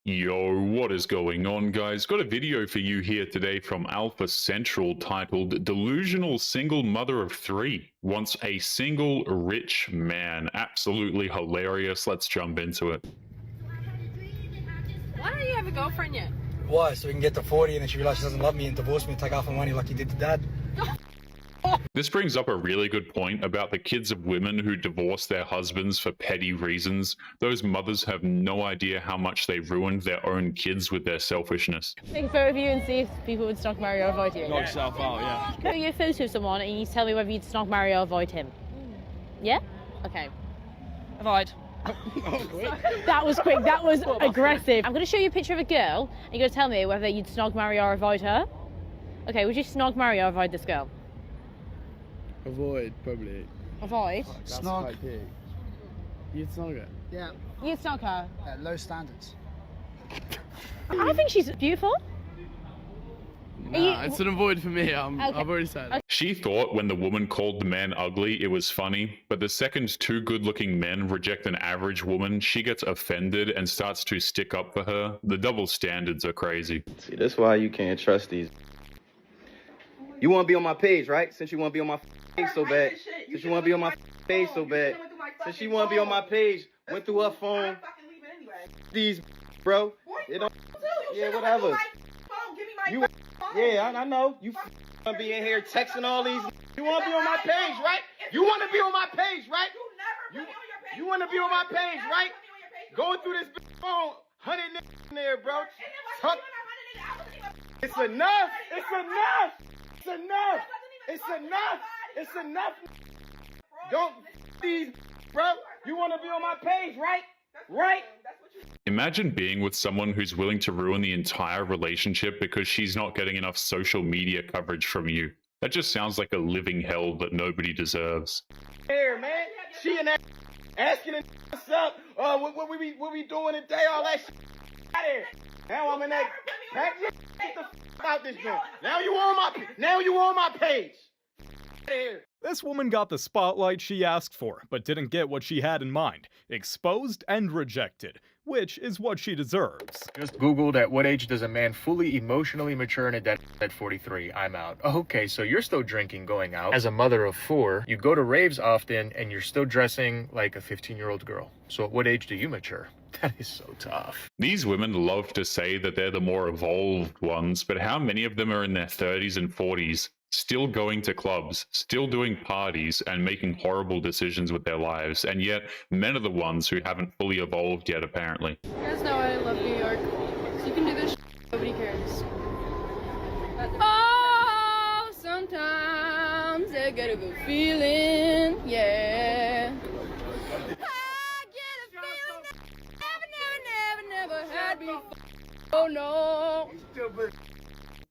Yo, what is going on, guys? Got a video for you here today from Alpha Central titled Delusional Single Mother of Three Wants a Single Rich Man. Absolutely hilarious. Let's jump into it. Why don't you have a girlfriend yet? Why? So we can get to 40 and then she realizes she doesn't love me and divorce me and take half my money like you did to Dad? This brings up a really good point about the kids of women who divorce their husbands for petty reasons. Those mothers have no idea how much they ruined their own kids with their selfishness. Take a photo of you and see if people would snog, marry, or avoid you. Knock yourself out, yeah. Show you a photo of someone and you tell me whether you'd snog, marry, or avoid him. Yeah? Okay. Avoid. That was quick. That was aggressive. I'm going to show you a picture of a girl and you're going to tell me whether you'd snog, marry, or avoid her. Okay, would you snog, marry, or avoid this girl? Avoid, probably. Avoid? Snog. You'd snog it. Yeah. You'd snog her? Low standards. I think she's beautiful. Nah, it's an avoid for me. Okay. I've already said it. She thought when the woman called the man ugly, it was funny, but the second two good-looking men reject an average woman, she gets offended and starts to stick up for her. The double standards are crazy. See, that's why you can't trust these. You want to be on my page, right? Since you want to be on my page so bad. Since you want to be on my page so bad. Since she want to be on my page, went through her phone. These, bro. It don't, yeah, whatever. You, yeah, I know. You want to be in here texting all these. You want to be on my page, right? You want to be on my page, right? You want to be on my page, right? Going through this phone, 100 in there, bro. It's enough. It's enough. It's enough. It's enough. It's enough. Don't these, bro. You want to be on my page, right? Right? Imagine being with someone who's willing to ruin the entire relationship because she's not getting enough social media coverage from you. That just sounds like a living hell that nobody deserves. Here, man. She and that asking what's up. What we doing today? All that shit out here. Now I'm in that. Get the out this joint. Now you on my page. Here. This woman got the spotlight she asked for, but didn't get what she had in mind. Exposed and rejected, which is what she deserves. Just Googled at what age does a man fully emotionally mature and at 43. I'm out. Okay, so you're still drinking, going out. As a mother of 4, you go to raves often and you're still dressing like a 15-year-old girl. So at what age do you mature? That is so tough. These women love to say that they're the more evolved ones, but how many of them are in their 30s and 40s, still going to clubs, still doing parties, and making horrible decisions with their lives? And yet, men are the ones who haven't fully evolved yet, apparently. You guys know I love New York, so you can do this nobody cares. Oh, sometimes I get a good feeling, yeah. I get a feeling that never had before. Oh no.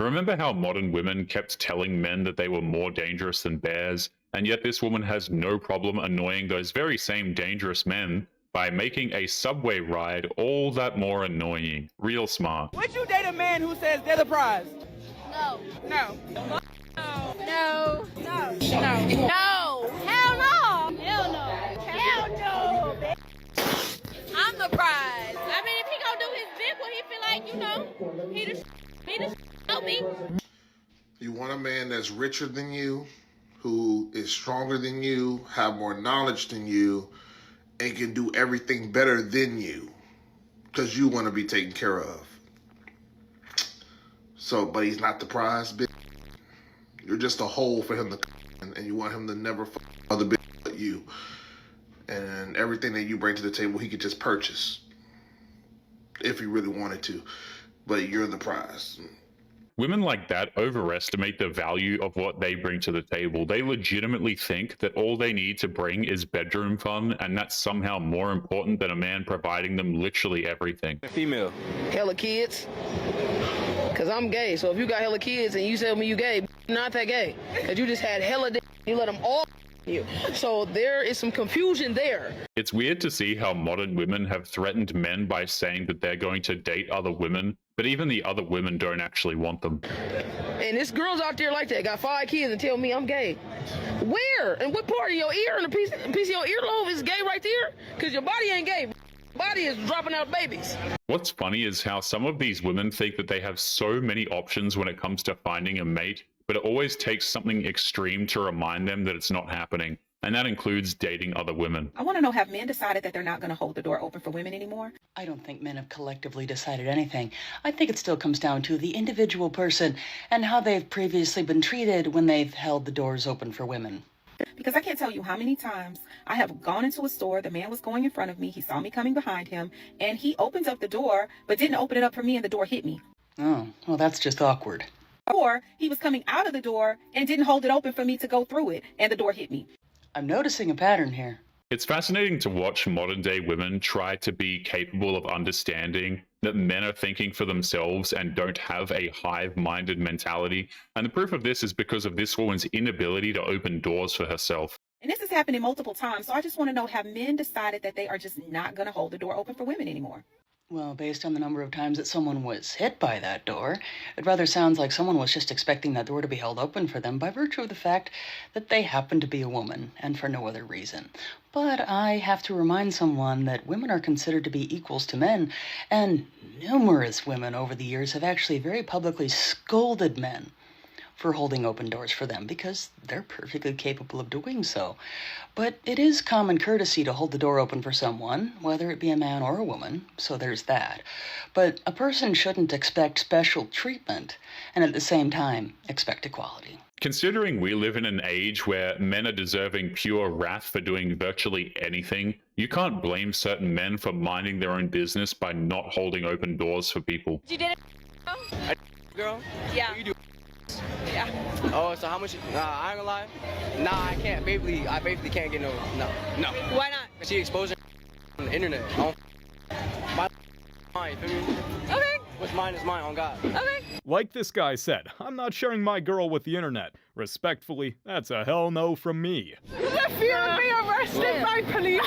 Remember how modern women kept telling men that they were more dangerous than bears? And yet this woman has no problem annoying those very same dangerous men by making a subway ride all that more annoying. Real smart. Would you date a man who says they're the prize? No. No. No. No. No. No. No. Hell no. Hell no. Hell no, bitch. I'm the prize. I mean, if he gonna do his bit when he feel like, you know, he the help me. You want a man that's richer than you, who is stronger than you, have more knowledge than you, and can do everything better than you, because you want to be taken care of. So, but he's not the prize, bitch. You're just a hole for him to, and you want him to never fuck other bitch but you. And everything that you bring to the table, he could just purchase if he really wanted to. But you're the prize. Women like that overestimate the value of what they bring to the table. They legitimately think that all they need to bring is bedroom fun, and that's somehow more important than a man providing them literally everything. Female. Hella kids. Cause I'm gay, so if you got hella kids and you tell me you gay, not that gay. Cause you just had hella you let them all you. So there is some confusion there. It's weird to see how modern women have threatened men by saying that they're going to date other women, but even the other women don't actually want them. And this girls out there like that got 5 kids and tell me I'm gay. Where? And what part of your ear and a piece of your earlobe is gay right there? Cause your body ain't gay. body is dropping out babies. What's funny is how some of these women think that they have so many options when it comes to finding a mate, but it always takes something extreme to remind them that it's not happening. And that includes dating other women. I want to know, have men decided that they're not going to hold the door open for women anymore? I don't think men have collectively decided anything. I think it still comes down to the individual person and how they've previously been treated when they've held the doors open for women. Because I can't tell you how many times I have gone into a store, the man was going in front of me, he saw me coming behind him, and he opens up the door, but didn't open it up for me, and the door hit me. Oh, well, that's just awkward. Or he was coming out of the door and didn't hold it open for me to go through it, and the door hit me. I'm noticing a pattern here. It's fascinating to watch modern day women try to be capable of understanding that men are thinking for themselves and don't have a hive-minded mentality. And the proof of this is because of this woman's inability to open doors for herself. And this is happening multiple times, so I just want to know, have men decided that they are just not going to hold the door open for women anymore? Well, based on the number of times that someone was hit by that door, it rather sounds like someone was just expecting that door to be held open for them by virtue of the fact that they happen to be a woman, and for no other reason. But I have to remind someone that women are considered to be equals to men, and numerous women over the years have actually very publicly scolded men for holding open doors for them because they're perfectly capable of doing so. But it is common courtesy to hold the door open for someone, whether it be a man or a woman, so there's that. But a person shouldn't expect special treatment and at the same time expect equality. Considering we live in an age where men are deserving pure wrath for doing virtually anything, you can't blame certain men for minding their own business by not holding open doors for people. You did it, Girl? Yeah. You do. Yeah. Oh, so how much? Nah, I ain't gonna lie. Nah, I can't. I basically can't get no. Why not? She exposing on the internet. My mine, feel me? Okay. What's mine is mine, on God. Okay. Like this guy said, I'm not sharing my girl with the internet. Respectfully, that's a hell no from me. The fear of being arrested by police.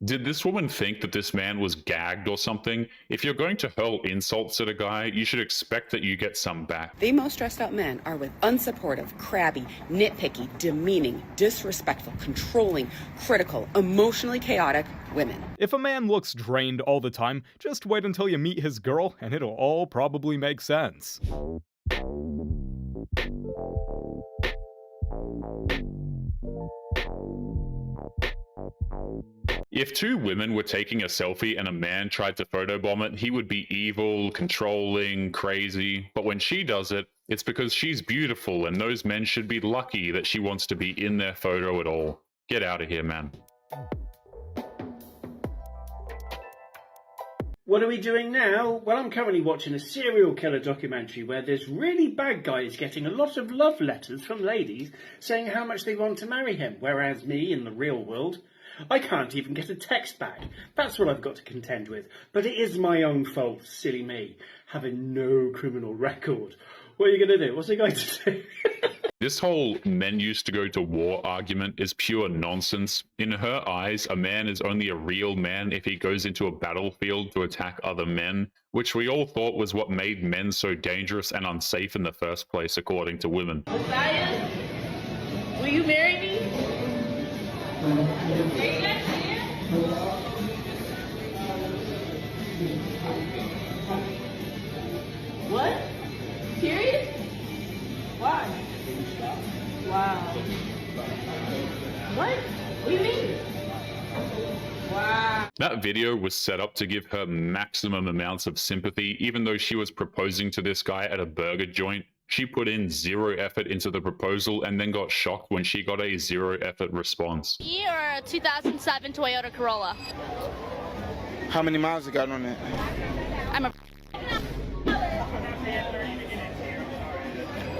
Did this woman think that this man was gagged or something? If you're going to hurl insults at a guy, you should expect that you get some back. The most stressed out men are with unsupportive, crabby, nitpicky, demeaning, disrespectful, controlling, critical, emotionally chaotic women. If a man looks drained all the time, just wait until you meet his girl and it'll all probably make sense. If two women were taking a selfie and a man tried to photobomb it, he would be evil, controlling, crazy. But when she does it, it's because she's beautiful and those men should be lucky that she wants to be in their photo at all. Get out of here, man. What are we doing now? Well, I'm currently watching a serial killer documentary where this really bad guy is getting a lot of love letters from ladies saying how much they want to marry him, whereas me, in the real world, I can't even get a text back. That's what I've got to contend with. But it is my own fault, silly me, having no criminal record. What are you going to do? What's he going to do? This whole men used to go to war argument is pure nonsense. In her eyes, a man is only a real man if he goes into a battlefield to attack other men, which we all thought was what made men so dangerous and unsafe in the first place, according to women. Messiah, will you marry me? What? Serious? Why? Wow. What? What do you mean? Wow. That video was set up to give her maximum amounts of sympathy, even though she was proposing to this guy at a burger joint. She put in zero effort into the proposal and then got shocked when she got a zero effort response. Me or a 2007 Toyota Corolla? How many miles you got on it? I'm a...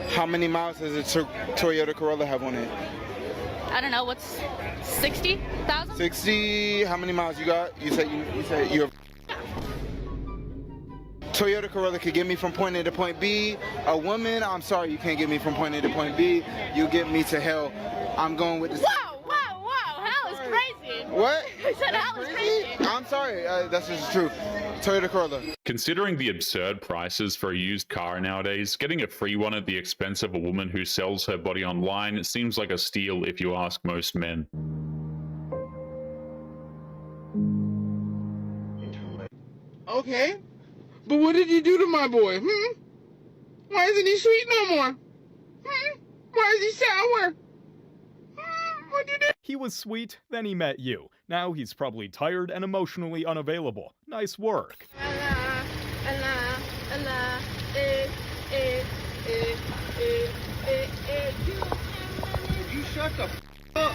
How many miles does a Toyota Corolla have on it? I don't know, what's 60,000? 60. How many miles you got? You said you're Toyota Corolla could get me from point A to point B. A woman, I'm sorry, you can't get me from point A to point B. You get me to hell. I'm going with this. Wow, hell is crazy. What? I said hell is crazy. I'm sorry, that's just true. Toyota Corolla. Considering the absurd prices for a used car nowadays, getting a free one at the expense of a woman who sells her body online seems like a steal if you ask most men. Okay. But what did you do to my boy? Why isn't he sweet no more? Why is he sour? What did you do? He was sweet, then he met you. Now he's probably tired and emotionally unavailable. Nice work. You shut the up.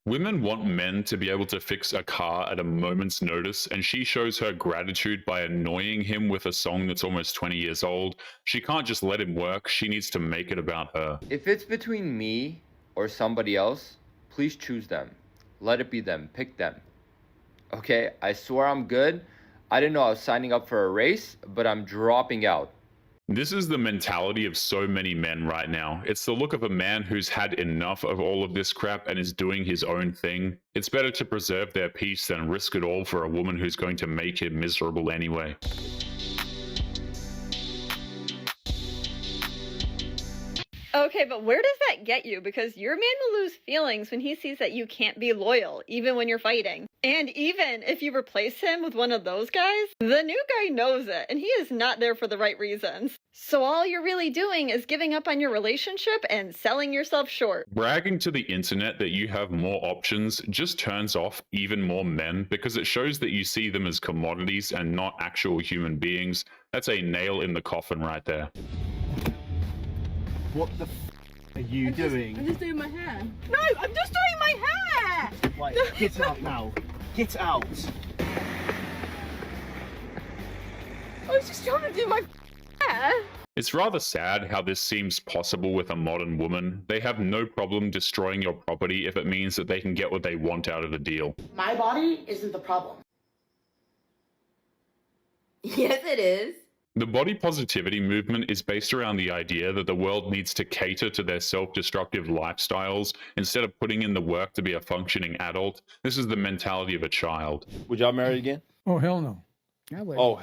Women want men to be able to fix a car at a moment's notice, and she shows her gratitude by annoying him with a song that's almost 20 years old. She can't just let him work, she needs to make it about her. If it's between me or somebody else, please choose them. Let it be them. Pick them. Okay, I swear I'm good. I didn't know I was signing up for a race, but I'm dropping out. This is the mentality of so many men right now. It's the look of a man who's had enough of all of this crap and is doing his own thing. It's better to preserve their peace than risk it all for a woman who's going to make him miserable anyway. Okay, but where does that get you? Because your man will lose feelings when he sees that you can't be loyal, even when you're fighting. And even if you replace him with one of those guys, the new guy knows it, and he is not there for the right reasons. So all you're really doing is giving up on your relationship and selling yourself short. Bragging to the internet that you have more options just turns off even more men because it shows that you see them as commodities and not actual human beings. That's a nail in the coffin right there. What the are you doing? I'm just doing my hair. No, I'm just doing my hair! Right, get out now. Get out. I was just trying to do my hair. It's rather sad how this seems possible with a modern woman. They have no problem destroying your property if it means that they can get what they want out of the deal. My body isn't the problem. Yes, it is. The body positivity movement is based around the idea that the world needs to cater to their self-destructive lifestyles instead of putting in the work to be a functioning adult. This is the mentality of a child. Would y'all marry again? Oh, hell no. I would. Oh,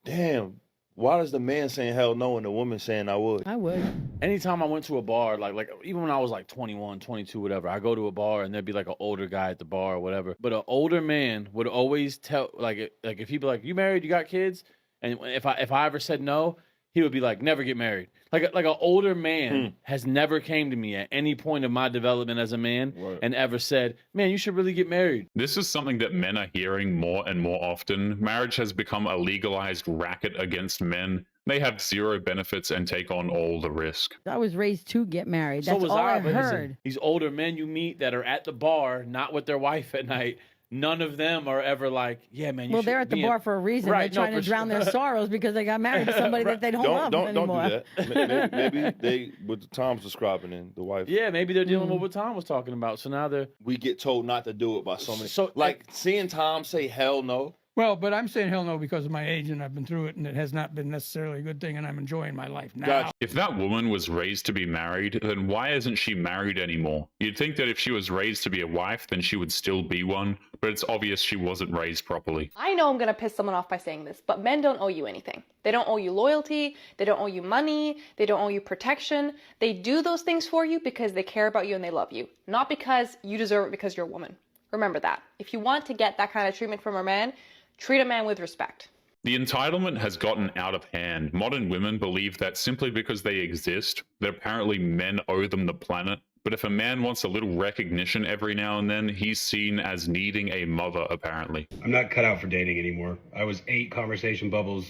damn. Why does the man saying hell no and the woman saying I would? I would. Anytime I went to a bar, like even when I was like 21, 22, whatever, I go to a bar and there'd be like an older guy at the bar or whatever. But an older man would always tell, like if he'd be like, "You married? You got kids?" And if I ever said no, he would be like, "Never get married." Like an older man has never came to me at any point of my development as a man and ever said, "Man, you should really get married." This is something that men are hearing more and more often. Marriage has become a legalized racket against men. They have zero benefits and take on all the risk. I was raised to get married. That's so was all I but heard. listen, these older men you meet that are at the bar, not with their wife at night, none of them are ever like, "Yeah, man, you Well, should they're at the be bar in-" for a reason. Right, They're trying to drown their sorrows because they got married to somebody that they don't love anymore. Don't do that. Maybe they, what Tom's describing in the wife. Yeah, maybe they're dealing with what Tom was talking about. So now they're... We get told not to do it by so many. So, like, seeing Tom say hell no. Well, but I'm saying hell no because of my age and I've been through it and it has not been necessarily a good thing and I'm enjoying my life now. Gotcha. If that woman was raised to be married, then why isn't she married anymore? You'd think that if she was raised to be a wife, then she would still be one, but it's obvious she wasn't raised properly. I know I'm going to piss someone off by saying this, but men don't owe you anything. They don't owe you loyalty, they don't owe you money, they don't owe you protection. They do those things for you because they care about you and they love you, not because you deserve it because you're a woman. Remember that. If you want to get that kind of treatment from a man, treat a man with respect. The entitlement has gotten out of hand. Modern women believe that simply because they exist, that apparently men owe them the planet. But if a man wants a little recognition every now and then, he's seen as needing a mother, apparently. I'm not cut out for dating anymore. I was 8 conversation bubbles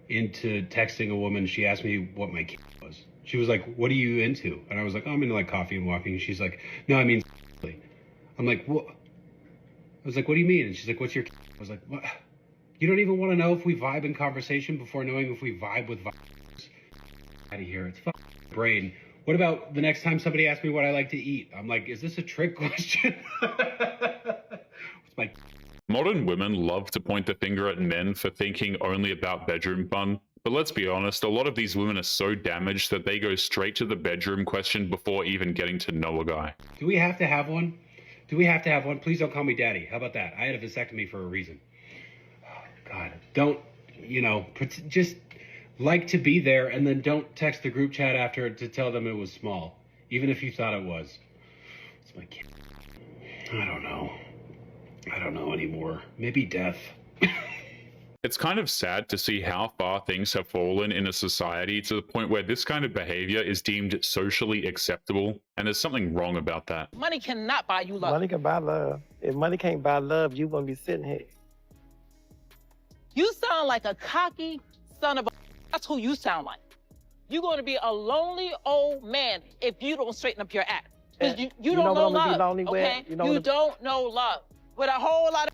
into texting a woman. She asked me what my kid was. She was like, "What are you into?" And I was like, "Oh, I'm into like coffee and walking." And she's like, "No, I mean I'm like, "What?" I was like, "What do you mean?" And she's like, "What's your kid?" I was like, "What? You don't even want to know if we vibe in conversation before knowing if we vibe with vibes?" Out of here. It's fucking brain. What about the next time somebody asks me what I like to eat? I'm like, is this a trick question? What's my... Modern women love to point the finger at men for thinking only about bedroom fun. But let's be honest, a lot of these women are so damaged that they go straight to the bedroom question before even getting to know a guy. Do we have to have one? Do we have to have one? Please don't call me daddy. How about that? I had a vasectomy for a reason. Oh, God, don't, just like to be there and then don't text the group chat after to tell them it was small, even if you thought it was. It's my kid. I don't know. I don't know anymore. Maybe death. It's kind of sad to see how far things have fallen in a society to the point where this kind of behavior is deemed socially acceptable, and there's something wrong about that. Money cannot buy you love. Money can buy love. If money can't buy love, you gonna be sitting here. You sound like a cocky son of a... That's who you sound like. You're going to be a lonely old man if you don't straighten up your act. Because you don't know love, okay? You don't know love. With a whole lot of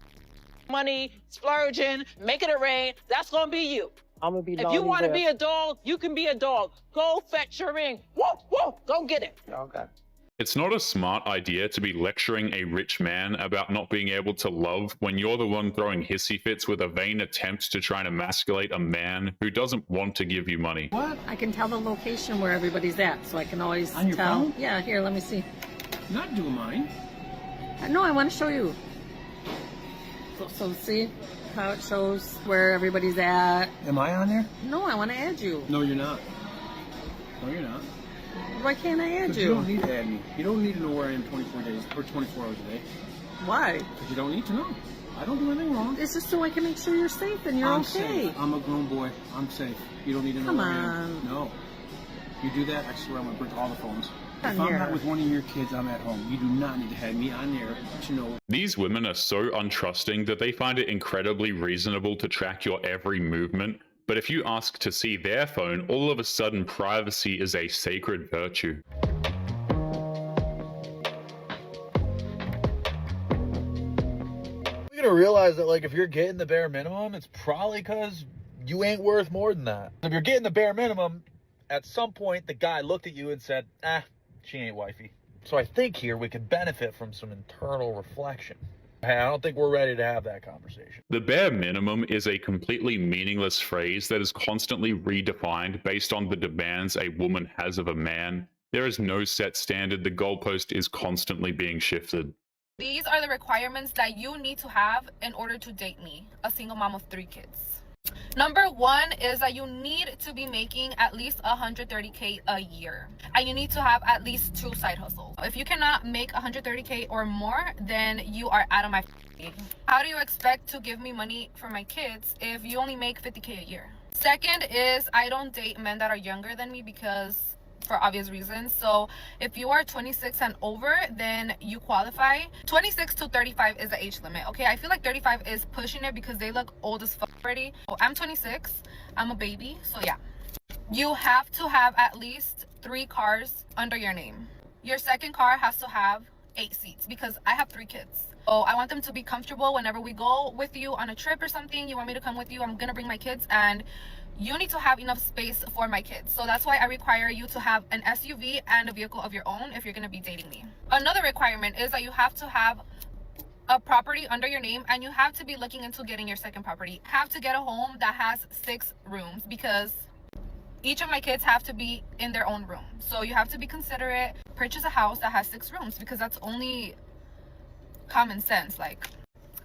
money, splurging, making it rain, that's going to be you. I'm gonna be if you want to be a dog, you can be a dog. Go fetch your ring. Whoa, whoa, go get it. Okay. It's not a smart idea to be lecturing a rich man about not being able to love when you're the one throwing hissy fits with a vain attempt to try and emasculate a man who doesn't want to give you money. What? I can tell the location where everybody's at, so I can always On your tell. phone? Yeah, here, let me see. Not doing mine. No, I want to show you. So see how it shows where everybody's at. Am I on there? No, I want to add you. No, you're not. No, you're not. Why can't I add You you? don't need to add me. You don't need to know where I am 24 days or 24 hours a day. Why? Because you don't need to know. I don't do anything wrong. It's just so I can make sure you're safe and you're I'm okay. safe. I'm a grown boy. I'm safe. You don't need to know Come where I am. on. No. You do that, I swear I'm going to break all the phones. On If I'm here. not with one of your kids, I'm at home. You do not need to have me on there to know. These women are so untrusting that they find it incredibly reasonable to track your every movement, but if you ask to see their phone, all of a sudden privacy is a sacred virtue. You gotta realize that, like, if you're getting the bare minimum, it's probably because you ain't worth more than that. If you're getting the bare minimum, at some point the guy looked at you and said, she ain't wifey. So I think here we could benefit from some internal reflection. Hey, I don't think we're ready to have that conversation. The bare minimum is a completely meaningless phrase that is constantly redefined based on the demands a woman has of a man. There is no set standard. The goalpost is constantly being shifted. These are the requirements that you need to have in order to date me, a single mom of 3 kids. Number 1 is that you need to be making at least $130K a year, and you need to have at least 2 side hustles. If you cannot make $130K or more, then you are out of my league. How do you expect to give me money for my kids if you only make $50K a year? Second is I don't date men that are younger than me because for obvious reasons. So if you are 26 and over, then you qualify. 26 to 35 is the age limit. Okay, I feel like 35 is pushing it because they look old as fuck already. So I'm 26, I'm a baby, so yeah. You have to have at least 3 cars under your name. Your second car has to have 8 seats because I have 3 kids. So I want them to be comfortable whenever we go with you on a trip or something. You want me to come with you, I'm gonna bring my kids, and you need to have enough space for my kids. So that's why I require you to have an SUV and a vehicle of your own if you're going to be dating me. Another requirement is that you have to have a property under your name, and you have to be looking into getting your second property. Have to get a home that has 6 rooms because each of my kids have to be in their own room. So you have to be considerate. Purchase a house that has 6 rooms because that's only common sense.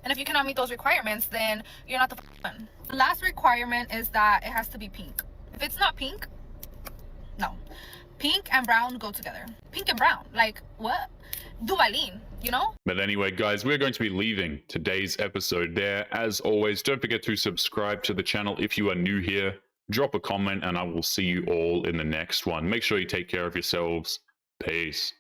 And if you cannot meet those requirements, then you're not the one. The last requirement is that it has to be pink. If it's not pink, no. Pink and brown go together. Pink and brown, like what? Duvalin, you know? But anyway, guys, we're going to be leaving today's episode there. As always, don't forget to subscribe to the channel if you are new here. Drop a comment and I will see you all in the next one. Make sure you take care of yourselves. Peace.